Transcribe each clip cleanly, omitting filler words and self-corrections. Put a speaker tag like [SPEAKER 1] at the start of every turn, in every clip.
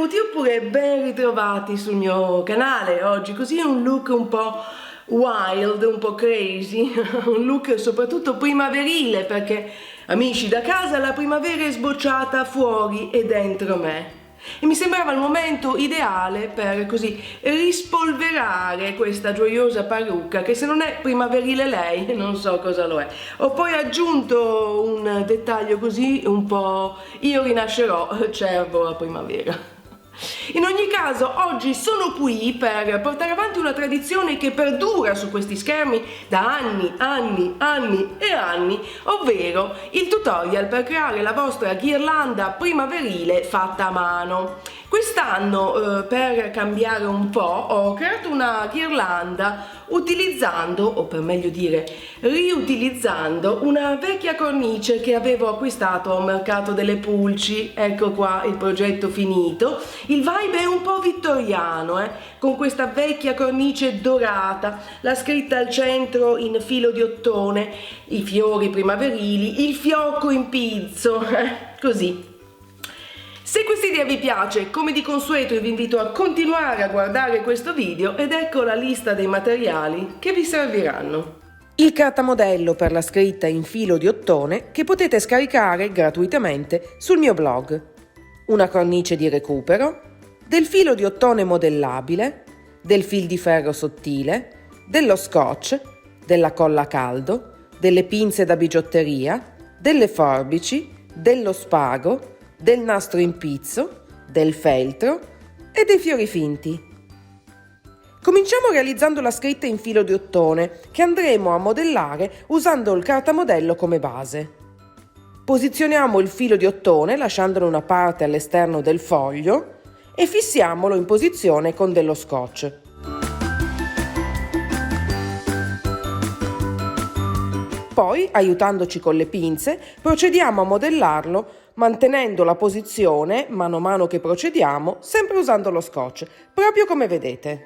[SPEAKER 1] benvenuti oppure ben ritrovati sul mio canale. Oggi così un look un po' wild, un po' crazy, un look soprattutto primaverile perché, amici, da casa la primavera è sbocciata fuori e dentro me. E mi sembrava il momento ideale per così rispolverare questa gioiosa parrucca che, se non è primaverile lei, non so cosa lo è. Ho poi aggiunto un dettaglio così un po' io rinascerò, cervo a primavera. In ogni caso, oggi sono qui per portare avanti una tradizione che perdura su questi schermi da anni e anni, ovvero il tutorial per creare la vostra ghirlanda primaverile fatta a mano. Quest'anno, per cambiare un po', ho creato una ghirlanda utilizzando, o per meglio dire riutilizzando, una vecchia cornice che avevo acquistato al mercato delle pulci. Ecco qua il progetto finito. Il vibe è un po' vittoriano, con questa vecchia cornice dorata, la scritta al centro in filo di ottone, i fiori primaverili, il fiocco in pizzo, così. Se questa idea vi piace, come di consueto vi invito a continuare a guardare questo video ed ecco la lista dei materiali che vi serviranno. Il cartamodello per la scritta in filo di ottone che potete scaricare gratuitamente sul mio blog, una cornice di recupero, del filo di ottone modellabile, del fil di ferro sottile, dello scotch, della colla a caldo, delle pinze da bigiotteria, delle forbici, dello spago, del nastro in pizzo, del feltro e dei fiori finti. Cominciamo realizzando la scritta in filo di ottone che andremo a modellare usando il cartamodello come base. Posizioniamo il filo di ottone lasciandone una parte all'esterno del foglio e fissiamolo in posizione con dello scotch. Poi, aiutandoci con le pinze, procediamo a modellarlo mantenendo la posizione, mano a mano che procediamo, sempre usando lo scotch, proprio come vedete.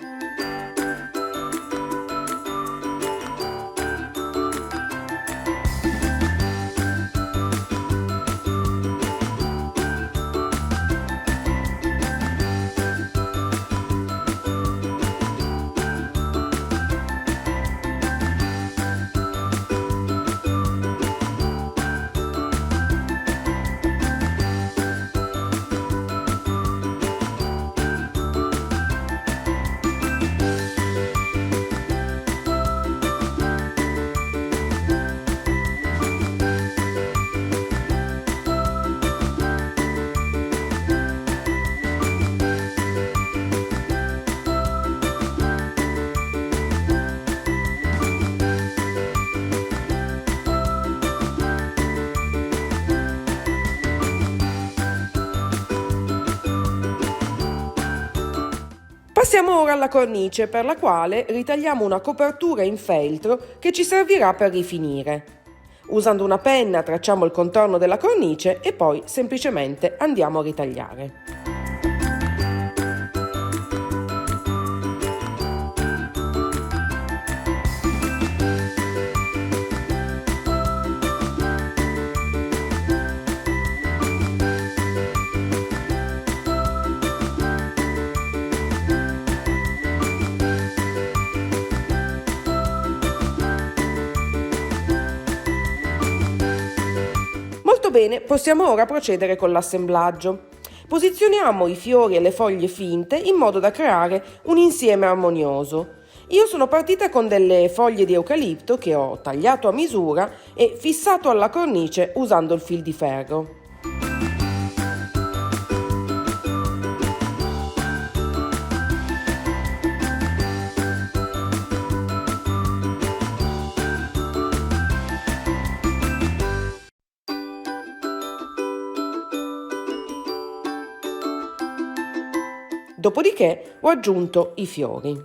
[SPEAKER 1] Passiamo ora alla cornice, per la quale ritagliamo una copertura in feltro che ci servirà per rifinire. Usando una penna tracciamo il contorno della cornice e poi semplicemente andiamo a ritagliare. Bene, possiamo ora procedere con l'assemblaggio. Posizioniamo i fiori e le foglie finte in modo da creare un insieme armonioso. Io sono partita con delle foglie di eucalipto che ho tagliato a misura e fissato alla cornice usando il fil di ferro. Dopodiché ho aggiunto i fiori.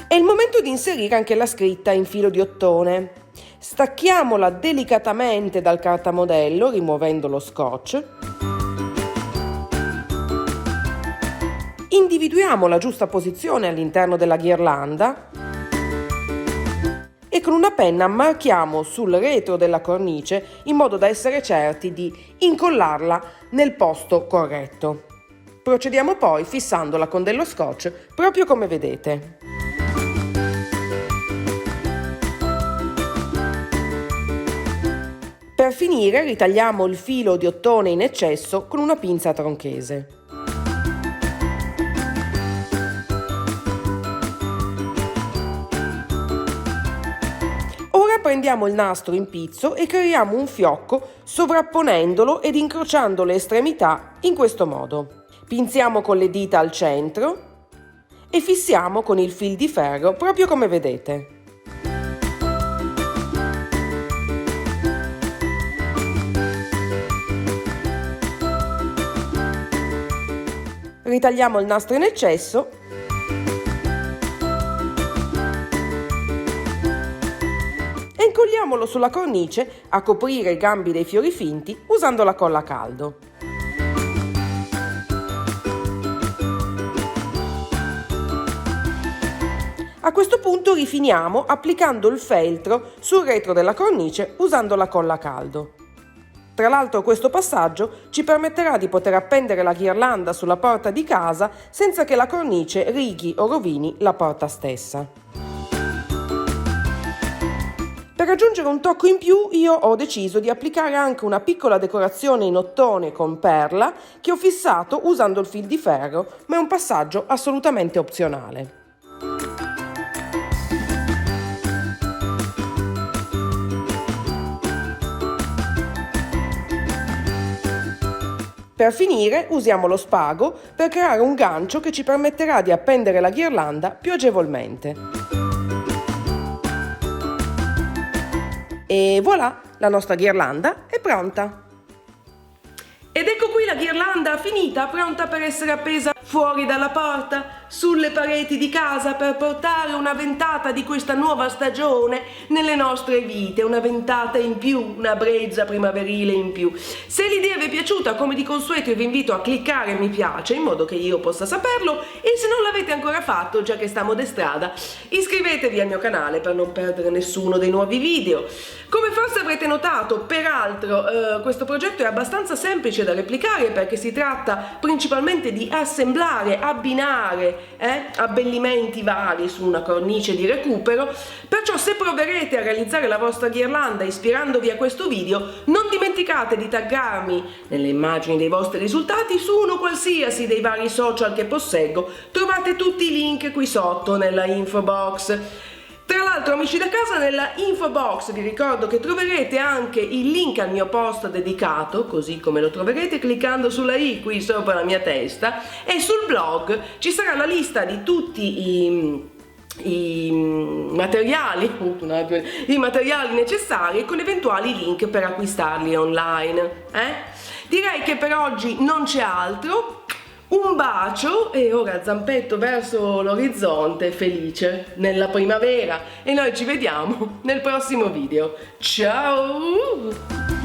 [SPEAKER 1] È il momento di inserire anche la scritta in filo di ottone. Stacchiamola delicatamente dal cartamodello rimuovendo lo scotch.
[SPEAKER 2] individuiamo la giusta posizione all'interno della ghirlanda e con una penna marchiamo sul retro della cornice in modo da essere certi di incollarla nel posto corretto. Procediamo poi fissandola con dello scotch, proprio come vedete. Per finire ritagliamo il filo di ottone in eccesso con una pinza tronchese. Ora prendiamo il nastro in pizzo e creiamo un fiocco sovrapponendolo ed incrociando le estremità in questo modo. Pinziamo con le dita al centro e fissiamo con il fil di ferro proprio come vedete. Ritagliamo il nastro in eccesso e incolliamolo sulla cornice a coprire i gambi dei fiori finti usando la colla a caldo. A questo punto rifiniamo applicando il feltro sul retro della cornice usando la colla a caldo. Tra l'altro questo passaggio ci permetterà di poter appendere la ghirlanda sulla porta di casa senza che la cornice righi o rovini la porta stessa. Per aggiungere un tocco in più io ho deciso di applicare anche una piccola decorazione in ottone con perla che ho fissato usando il fil di ferro, ma è un passaggio assolutamente opzionale. Per finire usiamo lo spago per creare un gancio che ci permetterà di appendere la ghirlanda più agevolmente. E voilà, la nostra ghirlanda è pronta!
[SPEAKER 1] Ed ecco qui la ghirlanda finita, pronta per essere appesa fuori dalla porta, sulle pareti di casa, per portare una ventata di questa nuova stagione nelle nostre vite, una ventata in più, una brezza primaverile in più. Se l'idea vi è piaciuta, come di consueto, io vi invito a cliccare mi piace in modo che io possa saperlo, e se non l'avete ancora fatto, già che stiamo de strada, iscrivetevi al mio canale per non perdere nessuno dei nuovi video. Come forse avrete notato, peraltro, questo progetto è abbastanza semplice da replicare perché si tratta principalmente di assemblare, abbinare abbellimenti vari su una cornice di recupero, perciò se proverete a realizzare la vostra ghirlanda ispirandovi a questo video, non dimenticate di taggarmi nelle immagini dei vostri risultati su uno qualsiasi dei vari social che posseggo. Trovate tutti i link qui sotto nella info box. Tra l'altro, amici da casa, nella info box vi ricordo che troverete anche il link al mio post dedicato, così come lo troverete cliccando sulla i qui sopra la mia testa, e sul blog ci sarà la lista di tutti i materiali necessari con eventuali link per acquistarli online. Direi che per oggi non c'è altro. Un bacio e ora zampetto verso l'orizzonte felice nella primavera, e noi ci vediamo nel prossimo video. Ciao!